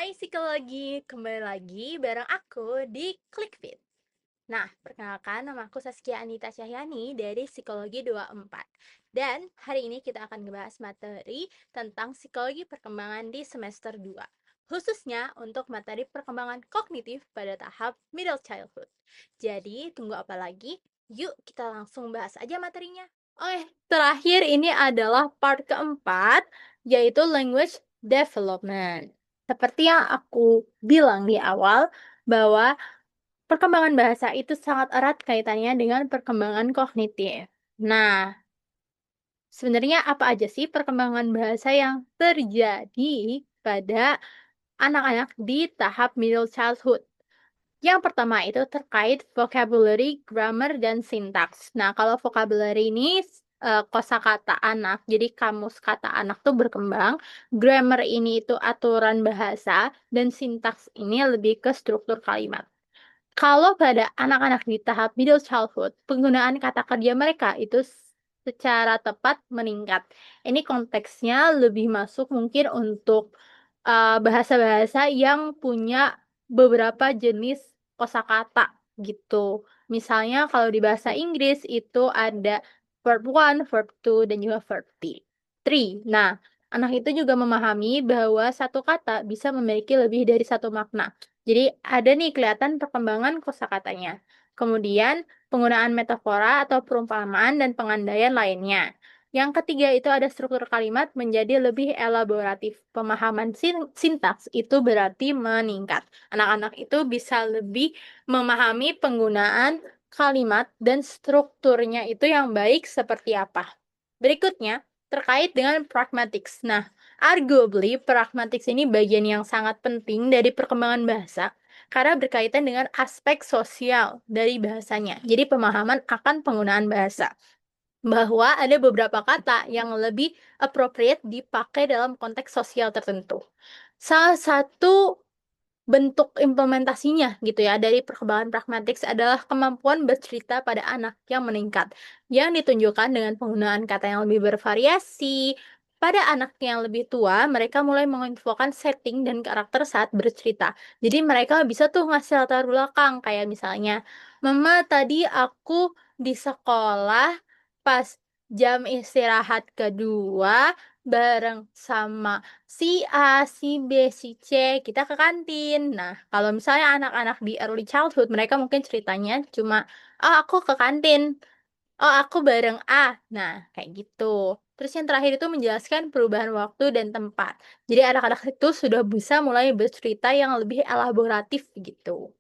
Hai Psikologi, kembali lagi bareng aku di ClickFit. Nah, perkenalkan nama aku Saskia Anita Cahyani dari Psikologi 24. Dan hari ini kita akan membahas materi tentang psikologi perkembangan di semester 2. Khususnya untuk materi perkembangan kognitif pada tahap middle childhood. Jadi, tunggu apa lagi? Yuk kita langsung bahas aja materinya. Oke, terakhir ini adalah part keempat, yaitu language development. Seperti yang aku bilang di awal, bahwa perkembangan bahasa itu sangat erat kaitannya dengan perkembangan kognitif. Nah, sebenarnya apa aja sih perkembangan bahasa yang terjadi pada anak-anak di tahap middle childhood? Yang pertama itu terkait vocabulary, grammar, dan syntax. Nah, kalau vocabulary ini kosakata anak, jadi kamus kata anak tuh berkembang. Grammar ini itu aturan bahasa, dan syntax ini lebih ke struktur kalimat. Kalau pada anak-anak di tahap middle childhood, penggunaan kata kerja mereka itu secara tepat meningkat. Ini konteksnya lebih masuk mungkin untuk bahasa-bahasa yang punya beberapa jenis kosakata gitu. Misalnya kalau di bahasa Inggris itu ada verb one, verb two, dan juga verb three. Nah, anak itu juga memahami bahwa satu kata bisa memiliki lebih dari satu makna. Jadi ada nih kelihatan perkembangan kosakatanya. Kemudian penggunaan metafora atau perumpamaan dan pengandaian lainnya. Yang ketiga itu ada struktur kalimat menjadi lebih elaboratif. Pemahaman sintaks itu berarti meningkat. Anak-anak itu bisa lebih memahami penggunaan kalimat dan strukturnya itu yang baik seperti apa. Berikutnya, terkait dengan pragmatics. Nah, arguably, pragmatics ini bagian yang sangat penting dari perkembangan bahasa karena berkaitan dengan aspek sosial dari bahasanya. Jadi, pemahaman akan penggunaan bahasa. Bahwa ada beberapa kata yang lebih appropriate dipakai dalam konteks sosial tertentu. Salah satu bentuk implementasinya gitu ya dari perkembangan pragmatik adalah kemampuan bercerita pada anak yang meningkat, yang ditunjukkan dengan penggunaan kata yang lebih bervariasi. Pada anak yang lebih tua, mereka mulai menginfokan setting dan karakter saat bercerita. Jadi mereka bisa tuh ngasih latar belakang, kayak misalnya, "Mama, tadi aku di sekolah pas jam istirahat kedua bareng sama si A, si B, si C, kita ke kantin." Nah, kalau misalnya anak-anak di early childhood, mereka mungkin ceritanya cuma, "Oh, aku ke kantin. Oh, aku bareng A." Nah, kayak gitu. Terus yang terakhir itu menjelaskan perubahan waktu dan tempat. Jadi anak-anak itu sudah bisa mulai bercerita yang lebih elaboratif gitu.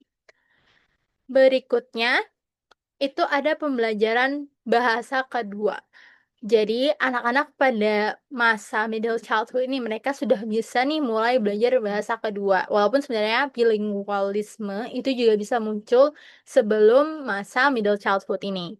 Berikutnya, itu ada pembelajaran bahasa kedua. Jadi, anak-anak pada masa middle childhood ini, mereka sudah bisa nih mulai belajar bahasa kedua. Walaupun sebenarnya bilingualisme itu juga bisa muncul sebelum masa middle childhood ini.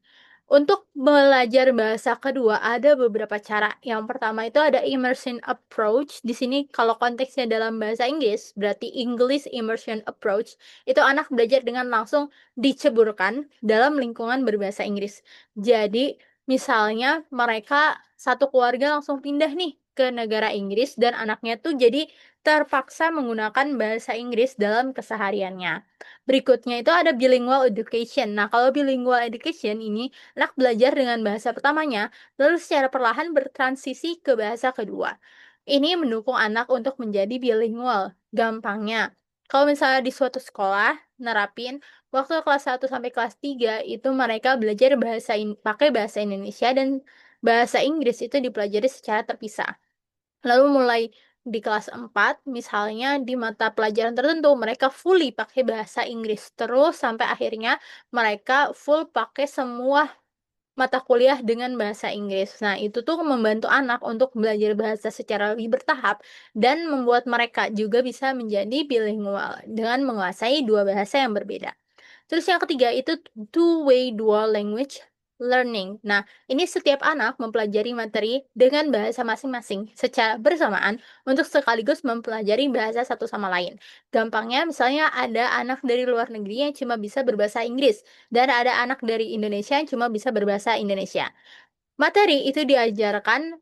Untuk belajar bahasa kedua, ada beberapa cara. Yang pertama itu ada immersion approach. Di sini kalau konteksnya dalam bahasa Inggris, berarti English immersion approach, itu anak belajar dengan langsung diceburkan dalam lingkungan berbahasa Inggris. Jadi, misalnya mereka satu keluarga langsung pindah nih ke negara Inggris dan anaknya tuh jadi terpaksa menggunakan bahasa Inggris dalam kesehariannya. Berikutnya itu ada bilingual education. Nah, kalau bilingual education ini anak belajar dengan bahasa pertamanya, lalu secara perlahan bertransisi ke bahasa kedua. Ini mendukung anak untuk menjadi bilingual. Gampangnya, kalau misalnya di suatu sekolah nerapin waktu kelas 1 sampai kelas 3 itu mereka belajar pakai bahasa Indonesia dan bahasa Inggris itu dipelajari secara terpisah. Lalu mulai di kelas 4, misalnya di mata pelajaran tertentu mereka fully pakai bahasa Inggris terus sampai akhirnya mereka full pakai semua mata kuliah dengan bahasa Inggris. Nah, itu tuh membantu anak untuk belajar bahasa secara lebih bertahap dan membuat mereka juga bisa menjadi bilingual dengan menguasai dua bahasa yang berbeda. Terus yang ketiga itu two-way dual language learning. Nah, ini setiap anak mempelajari materi dengan bahasa masing-masing secara bersamaan untuk sekaligus mempelajari bahasa satu sama lain. Gampangnya, misalnya ada anak dari luar negeri yang cuma bisa berbahasa Inggris, dan ada anak dari Indonesia yang cuma bisa berbahasa Indonesia. Materi itu diajarkan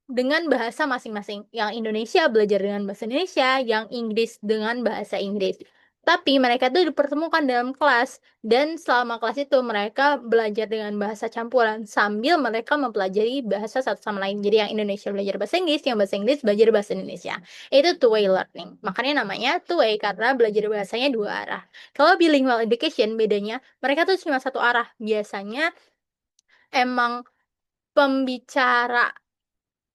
dengan bahasa masing-masing. Yang Indonesia belajar dengan bahasa Indonesia, yang Inggris dengan bahasa Inggris. Tapi mereka tuh dipertemukan dalam kelas, dan selama kelas itu mereka belajar dengan bahasa campuran sambil mereka mempelajari bahasa satu sama lain. Jadi yang Indonesia belajar bahasa Inggris, yang bahasa Inggris belajar bahasa Indonesia. Itu two-way learning. Makanya namanya two-way karena belajar bahasanya dua arah. Kalau bilingual education bedanya mereka tuh cuma satu arah. Biasanya emang pembicara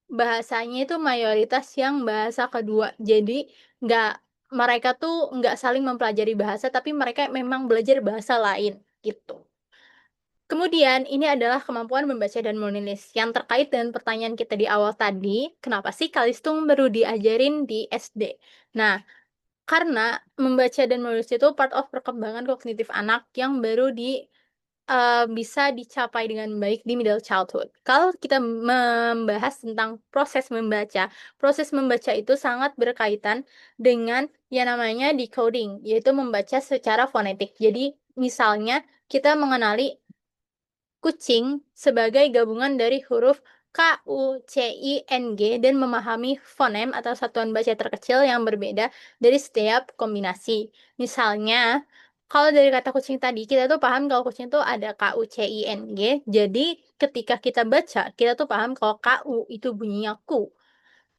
bahasanya itu mayoritas yang bahasa kedua. Jadi nggak mereka tuh nggak saling mempelajari bahasa, tapi mereka memang belajar bahasa lain gitu. Kemudian ini adalah kemampuan membaca dan menulis yang terkait dengan pertanyaan kita di awal tadi. Kenapa sih kalistung baru diajarin di SD? Nah, karena membaca dan menulis itu part of perkembangan kognitif anak yang baru bisa dicapai dengan baik di middle childhood. Kalau kita membahas tentang proses membaca itu sangat berkaitan dengan yang namanya decoding, yaitu membaca secara fonetik. Jadi, misalnya kita mengenali kucing sebagai gabungan dari huruf K, U, C, I, N, G dan memahami fonem atau satuan baca terkecil yang berbeda dari setiap kombinasi. Misalnya, kalau dari kata kucing tadi, kita tuh paham kalau kucing tuh ada K, U, C, I, N, G. Jadi, ketika kita baca, kita tuh paham kalau K, U itu bunyinya ku,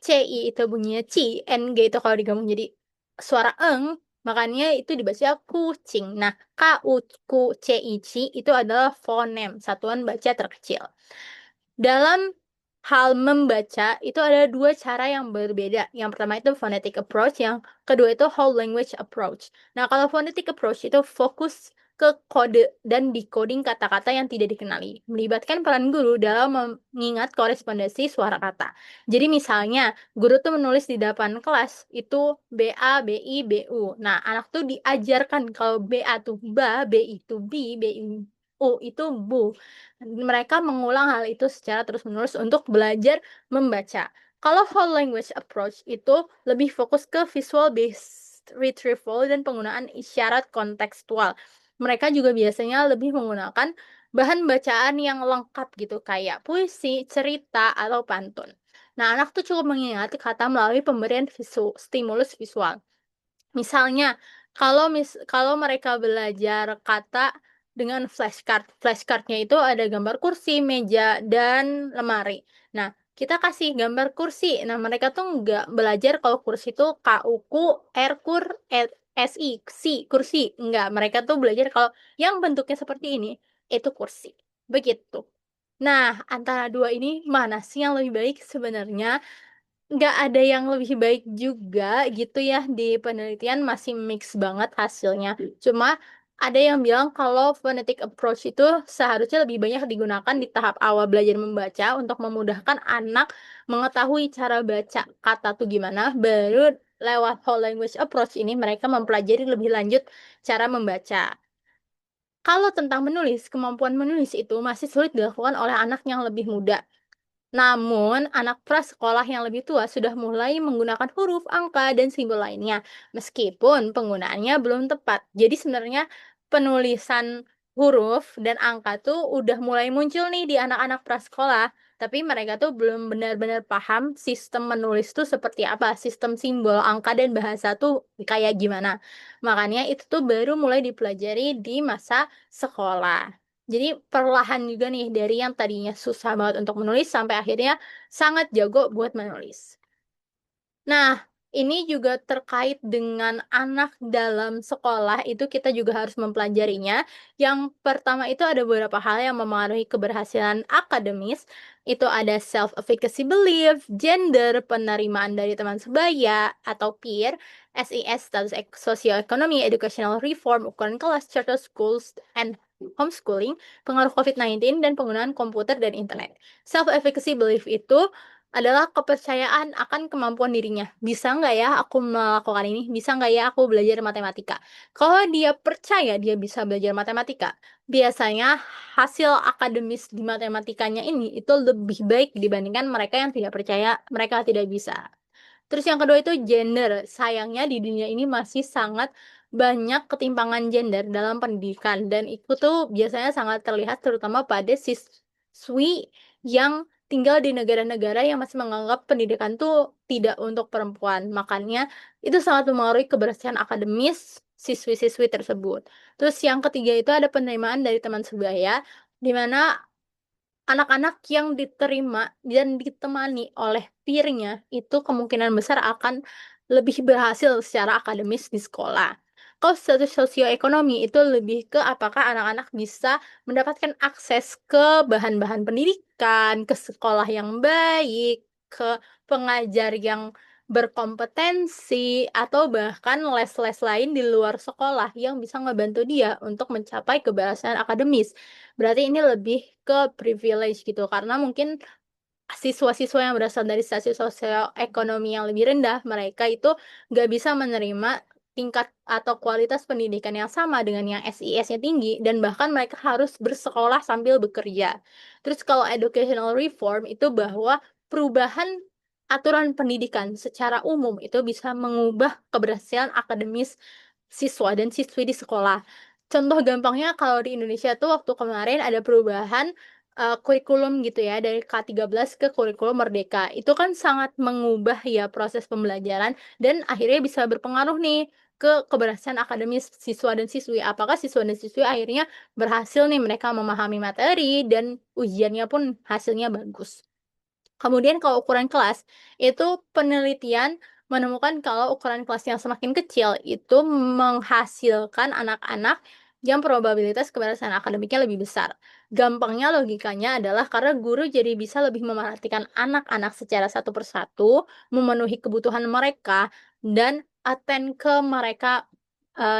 C, I itu bunyinya ci, N, G itu kalau digabung jadi suara eng, makanya itu dibaca kucing. Nah, K, U, Ku, C, I, Ci itu adalah fonem, satuan baca terkecil. Dalam hal membaca, itu ada dua cara yang berbeda. Yang pertama itu phonetic approach, yang kedua itu whole language approach. Nah, kalau phonetic approach itu fokus ke kode dan decoding kata-kata yang tidak dikenali, melibatkan peran guru dalam mengingat korespondensi suara kata. Jadi misalnya, guru tuh menulis di depan kelas, itu BA, BI, BU. Nah, anak tuh diajarkan kalau BA tuh ba, BI itu bi, BI U itu bu. Mereka mengulang hal itu secara terus-menerus untuk belajar membaca. Kalau whole language approach itu lebih fokus ke visual based retrieval dan penggunaan isyarat kontekstual. Mereka juga biasanya lebih menggunakan bahan bacaan yang lengkap gitu, kayak puisi, cerita, atau pantun. Nah, anak tuh cukup mengingat kata melalui pemberian stimulus visual. Misalnya, kalau mereka belajar kata dengan flashcard. Flashcardnya itu ada gambar kursi, meja, dan lemari. Nah, kita kasih gambar kursi. Nah, mereka tuh nggak belajar kalau kursi itu KUK, RKUR, SI, si, kursi. Nggak, mereka tuh belajar kalau yang bentuknya seperti ini, itu kursi. Begitu. Nah, antara dua ini, mana sih yang lebih baik sebenarnya? Nggak ada yang lebih baik juga gitu ya, di penelitian masih mix banget hasilnya. Cuma ada yang bilang kalau phonetic approach itu seharusnya lebih banyak digunakan di tahap awal belajar membaca untuk memudahkan anak mengetahui cara baca kata tuh gimana, baru lewat whole language approach ini mereka mempelajari lebih lanjut cara membaca. Kalau tentang menulis, kemampuan menulis itu masih sulit dilakukan oleh anak yang lebih muda. Namun, anak prasekolah yang lebih tua sudah mulai menggunakan huruf, angka, dan simbol lainnya, meskipun penggunaannya belum tepat. Jadi sebenarnya penulisan huruf dan angka tuh udah mulai muncul nih di anak-anak prasekolah, tapi mereka tuh belum benar-benar paham sistem menulis tuh seperti apa, sistem simbol, angka, dan bahasa tuh kayak gimana. Makanya itu tuh baru mulai dipelajari di masa sekolah. Jadi perlahan juga nih dari yang tadinya susah banget untuk menulis sampai akhirnya sangat jago buat menulis. Nah, ini juga terkait dengan anak dalam sekolah, itu kita juga harus mempelajarinya. Yang pertama itu ada beberapa hal yang memengaruhi keberhasilan akademis. Itu ada self-efficacy belief, gender, penerimaan dari teman sebaya atau peer, SES, status sosioekonomi, educational reform, ukuran kelas, charter schools, and homeschooling, pengaruh COVID-19, dan penggunaan komputer dan internet. Self-efficacy belief itu adalah kepercayaan akan kemampuan dirinya. Bisa nggak ya aku melakukan ini? Bisa nggak ya aku belajar matematika? Kalau dia percaya dia bisa belajar matematika, biasanya hasil akademis di matematikanya ini itu lebih baik dibandingkan mereka yang tidak percaya mereka tidak bisa. Terus yang kedua itu gender. Sayangnya di dunia ini masih sangat banyak ketimpangan gender dalam pendidikan, dan itu tuh biasanya sangat terlihat terutama pada siswi yang tinggal di negara-negara yang masih menganggap pendidikan tuh tidak untuk perempuan. Makanya itu sangat memengaruhi keberhasilan akademis siswi-siswi tersebut. Terus yang ketiga itu ada penerimaan dari teman sebaya, di mana anak-anak yang diterima dan ditemani oleh peer-nya itu kemungkinan besar akan lebih berhasil secara akademis di sekolah. Kalau status sosioekonomi itu lebih ke apakah anak-anak bisa mendapatkan akses ke bahan-bahan pendidikan, ke sekolah yang baik, ke pengajar yang berkompetensi, atau bahkan les-les lain di luar sekolah yang bisa ngebantu dia untuk mencapai keberhasilan akademis. Berarti ini lebih ke privilege gitu, karena mungkin siswa-siswa yang berasal dari status sosioekonomi yang lebih rendah, mereka itu nggak bisa menerima tingkat atau kualitas pendidikan yang sama dengan yang SIS-nya tinggi, dan bahkan mereka harus bersekolah sambil bekerja. Terus kalau educational reform itu bahwa perubahan aturan pendidikan secara umum itu bisa mengubah keberhasilan akademis siswa dan siswi di sekolah. Contoh gampangnya kalau di Indonesia tuh waktu kemarin ada perubahan kurikulum gitu ya, dari K13 ke kurikulum Merdeka. Itu kan sangat mengubah ya proses pembelajaran dan akhirnya bisa berpengaruh nih ke keberhasilan akademis siswa dan siswi. Apakah siswa dan siswi akhirnya berhasil nih mereka memahami materi dan ujiannya pun hasilnya bagus. Kemudian kalau ukuran kelas, itu penelitian menemukan kalau ukuran kelas yang semakin kecil itu menghasilkan anak-anak yang probabilitas keberhasilan akademiknya lebih besar. Gampangnya logikanya adalah karena guru jadi bisa lebih memerhatikan anak-anak secara satu persatu, memenuhi kebutuhan mereka, dan attend ke mereka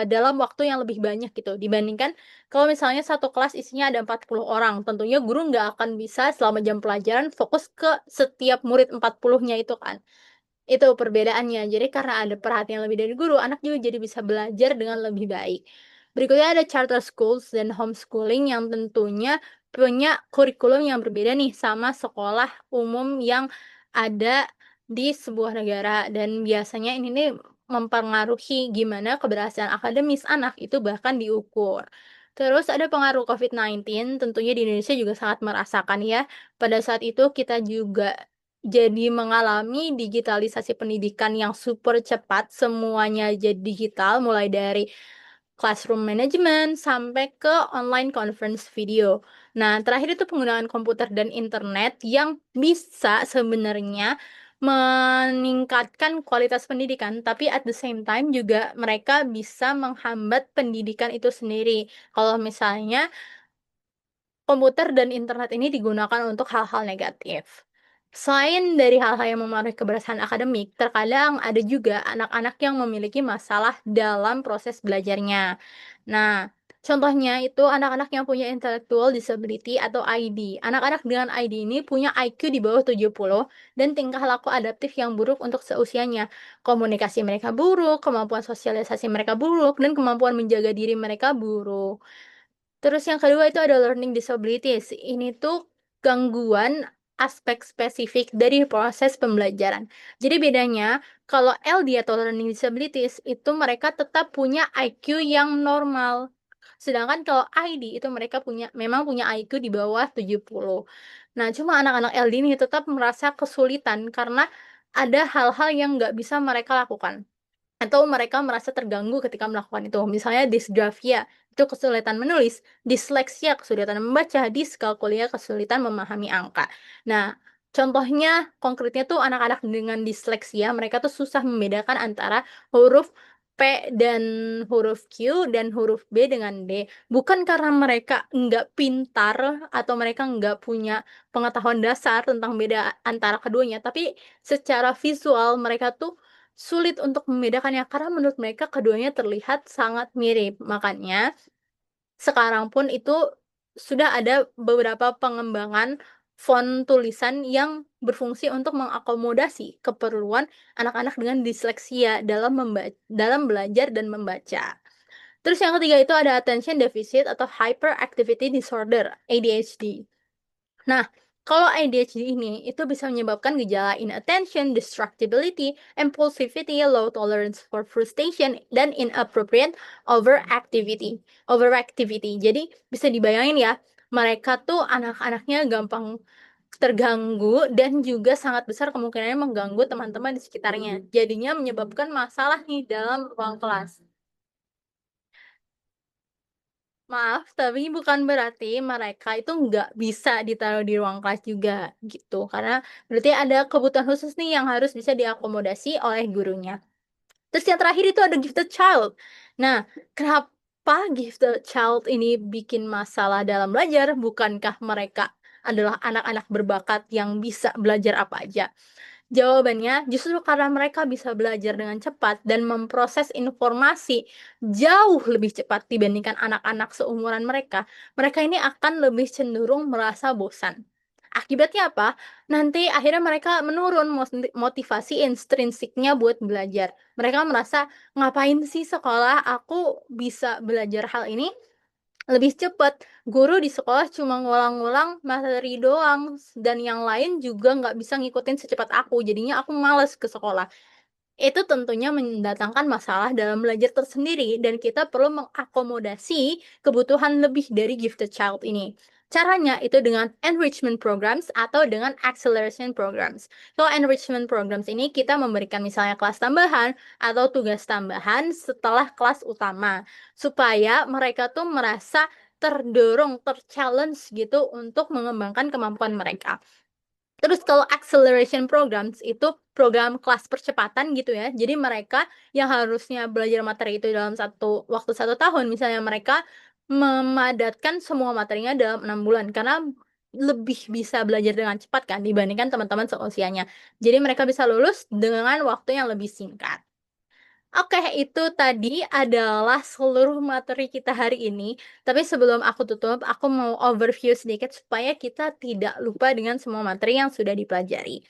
dalam waktu yang lebih banyak gitu, dibandingkan kalau misalnya satu kelas isinya ada 40 orang, tentunya guru nggak akan bisa selama jam pelajaran fokus ke setiap murid 40-nya itu kan. Itu perbedaannya. Jadi karena ada perhatian lebih dari guru, anak juga jadi bisa belajar dengan lebih baik. Berikutnya ada charter schools dan homeschooling yang tentunya punya kurikulum yang berbeda nih sama sekolah umum yang ada di sebuah negara, dan biasanya ini nih mempengaruhi gimana keberhasilan akademis anak itu bahkan diukur. Terus ada pengaruh COVID-19, tentunya di Indonesia juga sangat merasakan ya. Pada saat itu kita juga jadi mengalami digitalisasi pendidikan yang super cepat, semuanya jadi digital, mulai dari classroom management sampai ke online conference video. Nah, terakhir itu penggunaan komputer dan internet yang bisa sebenarnya meningkatkan kualitas pendidikan, tapi at the same time juga mereka bisa menghambat pendidikan itu sendiri. Kalau misalnya komputer dan internet ini digunakan untuk hal-hal negatif. Selain dari hal-hal yang memengaruhi keberhasilan akademik, terkadang ada juga anak-anak yang memiliki masalah dalam proses belajarnya. Nah, contohnya itu anak-anak yang punya intellectual disability atau ID. Anak-anak dengan ID ini punya IQ di bawah 70 dan tingkah laku adaptif yang buruk untuk seusianya. Komunikasi mereka buruk, kemampuan sosialisasi mereka buruk, dan kemampuan menjaga diri mereka buruk. Terus yang kedua itu ada learning disabilities. Ini tuh gangguan aspek spesifik dari proses pembelajaran. Jadi bedanya, kalau LD atau learning disabilities itu mereka tetap punya IQ yang normal. Sedangkan kalau ID itu mereka memang punya IQ di bawah 70. Nah, cuma anak-anak LD ini tetap merasa kesulitan karena ada hal-hal yang nggak bisa mereka lakukan atau mereka merasa terganggu ketika melakukan itu. Misalnya dysgraphia, itu kesulitan menulis, disleksia, kesulitan membaca, diskalkulia, kesulitan memahami angka. Nah, contohnya konkretnya tuh anak-anak dengan disleksia, mereka tuh susah membedakan antara huruf P dan huruf Q dan huruf B dengan D. Bukan karena mereka nggak pintar atau mereka nggak punya pengetahuan dasar tentang beda antara keduanya, tapi secara visual mereka tuh sulit untuk membedakannya karena menurut mereka keduanya terlihat sangat mirip. Makanya sekarang pun itu sudah ada beberapa pengembangan font tulisan yang berfungsi untuk mengakomodasi keperluan anak-anak dengan disleksia dalam belajar dan membaca. Terus yang ketiga itu ada attention deficit atau hyperactivity disorder, ADHD. Nah, kalau ADHD ini itu bisa menyebabkan gejala inattention, distractibility, impulsivity, low tolerance for frustration, dan inappropriate overactivity. Overactivity. Jadi bisa dibayangin ya, mereka tuh anak-anaknya gampang terganggu dan juga sangat besar kemungkinannya mengganggu teman-teman di sekitarnya. Jadinya menyebabkan masalah nih dalam ruang kelas. Maaf, tapi bukan berarti mereka itu nggak bisa ditaruh di ruang kelas juga gitu. Karena berarti ada kebutuhan khusus nih yang harus bisa diakomodasi oleh gurunya. Terus yang terakhir itu ada gifted child. Nah, kenapa gifted child ini bikin masalah dalam belajar? Bukankah mereka adalah anak-anak berbakat yang bisa belajar apa aja? Jawabannya, justru karena mereka bisa belajar dengan cepat dan memproses informasi jauh lebih cepat dibandingkan anak-anak seumuran mereka, mereka ini akan lebih cenderung merasa bosan. Akibatnya apa? Nanti akhirnya mereka menurun motivasi intrinsiknya buat belajar. Mereka merasa, ngapain sih sekolah? Aku bisa belajar hal ini lebih cepat. Guru di sekolah cuma ngulang-ngulang materi doang, dan yang lain juga nggak bisa ngikutin secepat aku, jadinya aku males ke sekolah. Itu tentunya mendatangkan masalah dalam belajar tersendiri dan kita perlu mengakomodasi kebutuhan lebih dari gifted child ini. Caranya itu dengan enrichment programs atau dengan acceleration programs. Kalau enrichment programs ini kita memberikan misalnya kelas tambahan atau tugas tambahan setelah kelas utama supaya mereka tuh merasa terdorong, ter-challenge gitu untuk mengembangkan kemampuan mereka. Terus kalau acceleration programs itu program kelas percepatan gitu ya. Jadi mereka yang harusnya belajar materi itu dalam waktu 1 tahun, misalnya mereka memadatkan semua materinya dalam 6 bulan karena lebih bisa belajar dengan cepat kan dibandingkan teman-teman seusianya. Jadi mereka bisa lulus dengan waktu yang lebih singkat. Oke, itu tadi adalah seluruh materi kita hari ini. Tapi sebelum aku tutup, aku mau overview sedikit supaya kita tidak lupa dengan semua materi yang sudah dipelajari.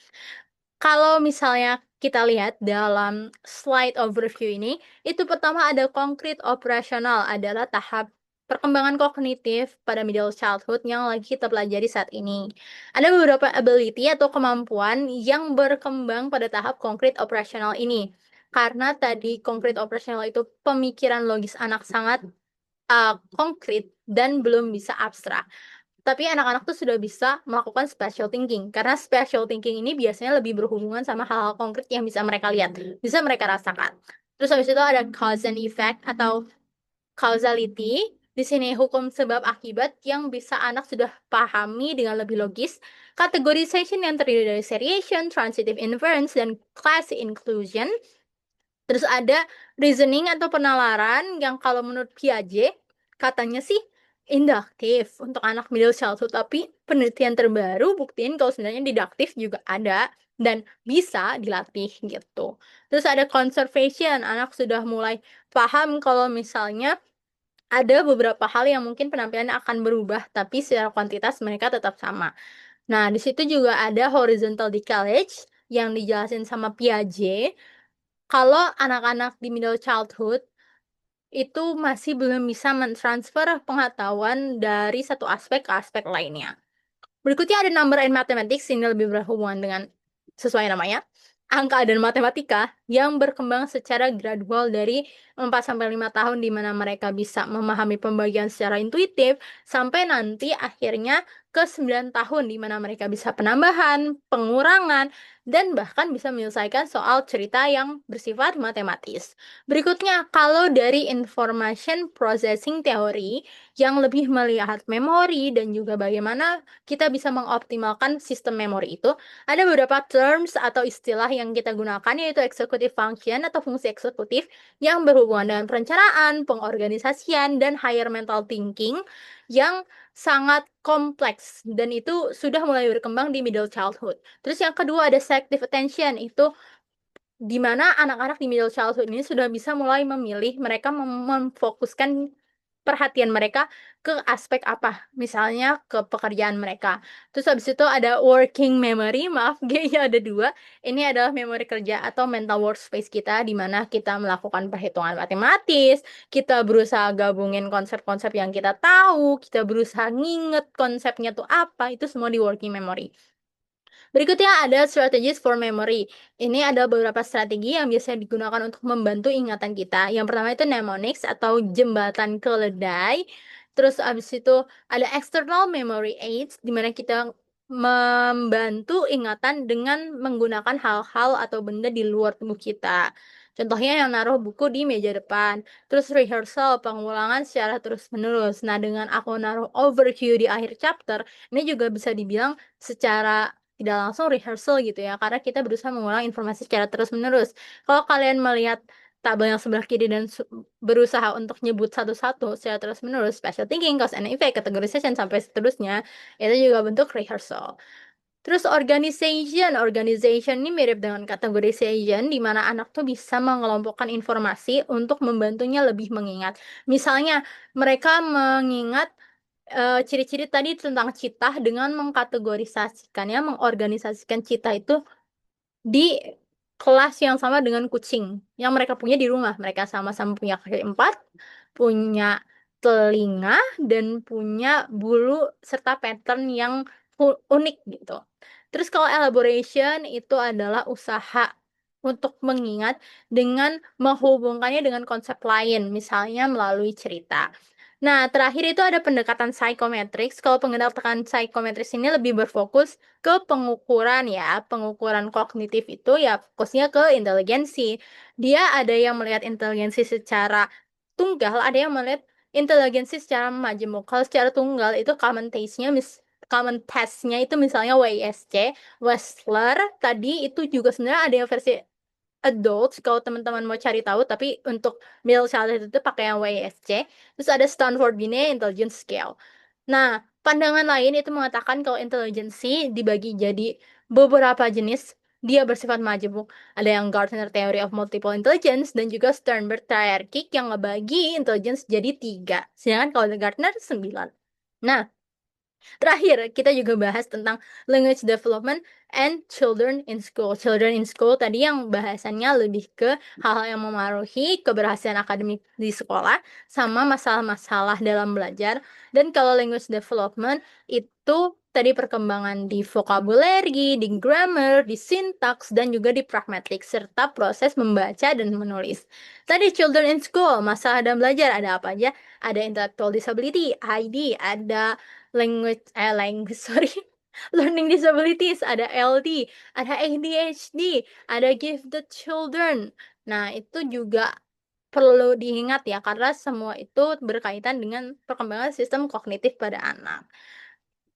Kalau misalnya kita lihat dalam slide overview ini, itu pertama ada konkret operasional adalah tahap perkembangan kognitif pada middle childhood yang lagi kita pelajari saat ini. Ada beberapa ability atau kemampuan yang berkembang pada tahap konkret operasional ini. Karena tadi konkret operasional itu pemikiran logis anak sangat konkret dan belum bisa abstrak. Tapi anak-anak tuh sudah bisa melakukan special thinking, karena special thinking ini biasanya lebih berhubungan sama hal-hal konkret yang bisa mereka lihat, bisa mereka rasakan. Terus habis itu ada cause and effect atau causality. Di sini hukum sebab akibat yang bisa anak sudah pahami dengan lebih logis. Categorization yang terdiri dari seriation, transitive inference, dan class inclusion. Terus ada reasoning atau penalaran yang kalau menurut Piaget katanya sih induktif untuk anak middle childhood, tapi penelitian terbaru buktiin kalau sebenarnya diduktif juga ada dan bisa dilatih gitu. Terus ada conservation, anak sudah mulai paham kalau misalnya ada beberapa hal yang mungkin penampilannya akan berubah, tapi secara kuantitas mereka tetap sama. Nah, di situ juga ada horizontal decalage yang dijelasin sama Piaget. Kalau anak-anak di middle childhood itu masih belum bisa mentransfer pengetahuan dari satu aspek ke aspek lainnya. Berikutnya ada number and mathematics, ini lebih berhubungan dengan sesuai namanya, angka dan matematika yang berkembang secara gradual dari 4 sampai 5 tahun di mana mereka bisa memahami pembagian secara intuitif sampai nanti akhirnya ke 9 tahun di mana mereka bisa penambahan, pengurangan, dan bahkan bisa menyelesaikan soal cerita yang bersifat matematis. Berikutnya, kalau dari information processing theory yang lebih melihat memori dan juga bagaimana kita bisa mengoptimalkan sistem memori itu, ada beberapa terms atau istilah yang kita gunakan yaitu executive function atau fungsi eksekutif yang berhubungan dengan perencanaan, pengorganisasian, dan higher mental thinking yang sangat kompleks dan itu sudah mulai berkembang di middle childhood. Terus yang kedua ada selective attention, itu di mana anak-anak di middle childhood ini sudah bisa mulai memilih, mereka memfokuskan perhatian mereka ke aspek apa, misalnya ke pekerjaan mereka. Terus habis itu ada working memory, maaf G-nya ada 2. Ini adalah memori kerja atau mental workspace kita, di mana kita melakukan perhitungan matematis, kita berusaha gabungin konsep-konsep yang kita tahu, kita berusaha nginget konsepnya tuh apa, itu semua di working memory. Berikutnya ada strategies for memory. Ini ada beberapa strategi yang biasanya digunakan untuk membantu ingatan kita. Yang pertama itu mnemonics atau jembatan keledai. Terus abis itu ada external memory aids, di mana kita membantu ingatan dengan menggunakan hal-hal atau benda di luar tubuh kita. Contohnya yang naruh buku di meja depan, terus rehearsal, pengulangan secara terus-menerus. Nah, dengan aku naruh overview di akhir chapter, ini juga bisa dibilang secara tidak langsung rehearsal gitu ya, karena kita berusaha mengulang informasi secara terus-menerus. Kalau kalian melihat tabel yang sebelah kiri dan berusaha untuk nyebut satu-satu secara terus-menerus, special thinking, cause and effect, categorization, sampai seterusnya, itu juga bentuk rehearsal. Terus organization ini mirip dengan categorization, di mana anak tuh bisa mengelompokkan informasi untuk membantunya lebih mengingat. Misalnya, mereka mengingat ciri-ciri tadi tentang citah dengan mengkategorisasikannya, mengorganisasikan citah itu di kelas yang sama dengan kucing yang mereka punya di rumah. Mereka sama-sama punya kaki empat, punya telinga, dan punya bulu serta pattern yang unik gitu. Terus kalau elaboration itu adalah usaha untuk mengingat dengan menghubungkannya dengan konsep lain, misalnya melalui cerita. Nah, terakhir itu ada pendekatan psychometrics. Kalau pendekatan psychometrics ini lebih berfokus ke pengukuran ya. Pengukuran kognitif itu ya fokusnya ke inteligensi. Dia ada yang melihat inteligensi secara tunggal, ada yang melihat inteligensi secara majemuk. Kalau secara tunggal itu common task-nya itu misalnya WISC, Wechsler, tadi itu juga sebenarnya ada yang versi adults kalau teman-teman mau cari tahu, tapi untuk middle childhood itu pakai yang WISC. Terus ada Stanford Binet Intelligence Scale. Nah, pandangan lain itu mengatakan kalau intelijensi dibagi jadi beberapa jenis, dia bersifat majemuk. Ada yang Gartner Theory of Multiple Intelligence dan juga Sternberg Hierarchy yang ngebagi intelligence jadi 3. Sedangkan kalau Gartner 9. Nah, terakhir, kita juga bahas tentang language development and children in school. Children in school tadi yang bahasannya lebih ke hal-hal yang memengaruhi keberhasilan akademik di sekolah sama masalah-masalah dalam belajar. Dan kalau language development itu tadi perkembangan di vocabulary, di grammar, di syntax, dan juga di pragmatic, serta proses membaca dan menulis. Tadi children in school, masalah dalam belajar ada apa aja? Ada intellectual disability, ID, ada sorry, learning disabilities, ada LD, ada ADHD, ada gifted children. Nah, itu juga perlu diingat ya, karena semua itu berkaitan dengan perkembangan sistem kognitif pada anak.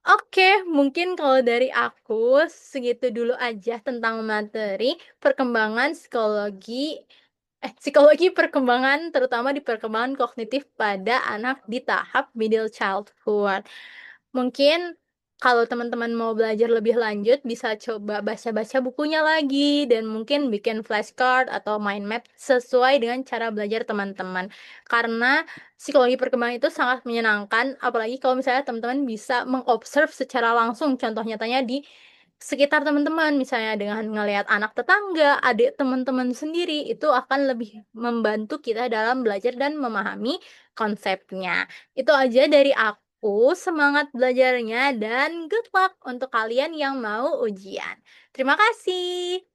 Oke, mungkin kalau dari aku segitu dulu aja tentang materi perkembangan psikologi perkembangan, terutama di perkembangan kognitif pada anak di tahap middle childhood. Mungkin kalau teman-teman mau belajar lebih lanjut, bisa coba baca-baca bukunya lagi, dan mungkin bikin flashcard atau mind map sesuai dengan cara belajar teman-teman. Karena psikologi perkembangan itu sangat menyenangkan, apalagi kalau misalnya teman-teman bisa mengobserv secara langsung contoh nyatanya di sekitar teman-teman, misalnya dengan ngelihat anak tetangga, adik teman-teman sendiri, itu akan lebih membantu kita dalam belajar dan memahami konsepnya. Itu aja dari aku, semangat belajarnya, dan good luck untuk kalian yang mau ujian. Terima kasih.